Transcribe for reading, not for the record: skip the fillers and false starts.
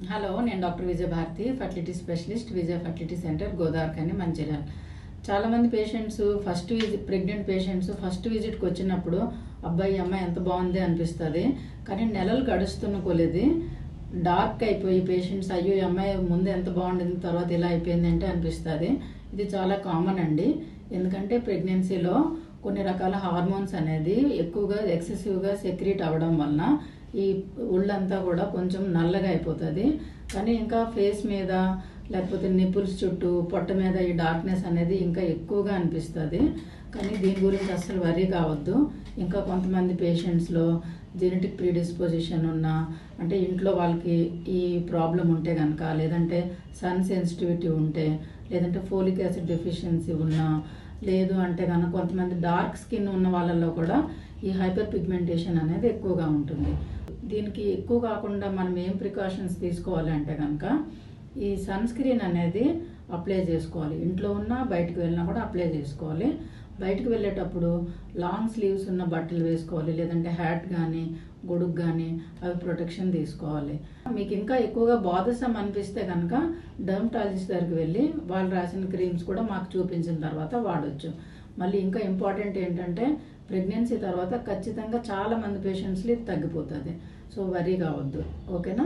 Hello, నేను doctor విజయ Bharati, fertility specialist, విజయ fertility centre, Godavarikhani, Mancherial. చాలామంది patients pregnant patients first విజిట్కి వచ్చినప్పుడు అబ్బాయి అమ్మాయి ఎంత బాగుంది అనిపిస్తుంది. కానీ నెలలు గడుస్తున్న కొలేది డార్క్ అయిపోయి పేషెంట్స్ అయ్యో ఈ అమ్మాయి ముందు ఎంత బాగుండింది తర్వాత ఇలా అయిపోయింది అంటే అనిపిస్తుంది. ఇది చాలా కామన్ అండి. ఎందుకంటే ప్రెగ్నెన్సీలో కొన్ని రకాల హార్మోన్స్ అనేది ఎక్కువగా ఎక్సెసివ్గా సెక్రీట్ అవ్వడం వలన ఈ ఒళ్ళంతా కూడా కొంచెం నల్లగా అయిపోతుంది. కానీ ఇంకా ఫేస్ మీద లేకపోతే నిపుల్స్ చుట్టూ పొట్ట మీద ఈ డార్క్నెస్ అనేది ఇంకా ఎక్కువగా అనిపిస్తుంది. కానీ దీని గురించి అస్సలు వరీ కావద్దు. ఇంకా కొంతమంది పేషెంట్స్లో జెనెటిక్ ప్రీడిస్పోజిషన్ ఉన్నా, అంటే ఇంట్లో వాళ్ళకి ఈ ప్రాబ్లం ఉంటే కనుక, లేదంటే సన్ సెన్సిటివిటీ ఉంటే, లేదంటే ఫోలిక్ యాసిడ్ డెఫిషియన్సీ ఉన్నా, లేదు అంటే కనుక కొంతమంది డార్క్ స్కిన్ ఉన్న వాళ్ళల్లో కూడా ఈ హైపర్ పిగ్మెంటేషన్ అనేది ఎక్కువగా ఉంటుంది. దీనికి ఎక్కువ కాకుండా మనం ఏం ప్రికాషన్స్ తీసుకోవాలి అంటే కనుక ఈ సన్ స్క్రీన్ అనేది అప్లై చేసుకోవాలి. ఇంట్లో ఉన్నా బయటకు వెళ్ళినా కూడా అప్లై చేసుకోవాలి. బయటకు వెళ్ళేటప్పుడు లాంగ్ స్లీవ్స్ ఉన్న బట్టలు వేసుకోవాలి, లేదంటే హ్యాట్ కానీ గొడుగు కానీ అవి ప్రొటెక్షన్ తీసుకోవాలి. మీకు ఇంకా ఎక్కువగా బాధసం అనిపిస్తే కనుక డర్మటాలజిస్ట్ దగ్గరికి వెళ్ళి వాళ్ళు రాసిన క్రీమ్స్ కూడా మాకు చూపించిన తర్వాత వాడచ్చు. మళ్ళీ ఇంకా ఇంపార్టెంట్ ఏంటంటే ప్రెగ్నెన్సీ తర్వాత ఖచ్చితంగా చాలా మంది పేషెంట్స్లో ఇది తగ్గిపోతుంది. సో వరీ కావద్దు. ఓకేనా?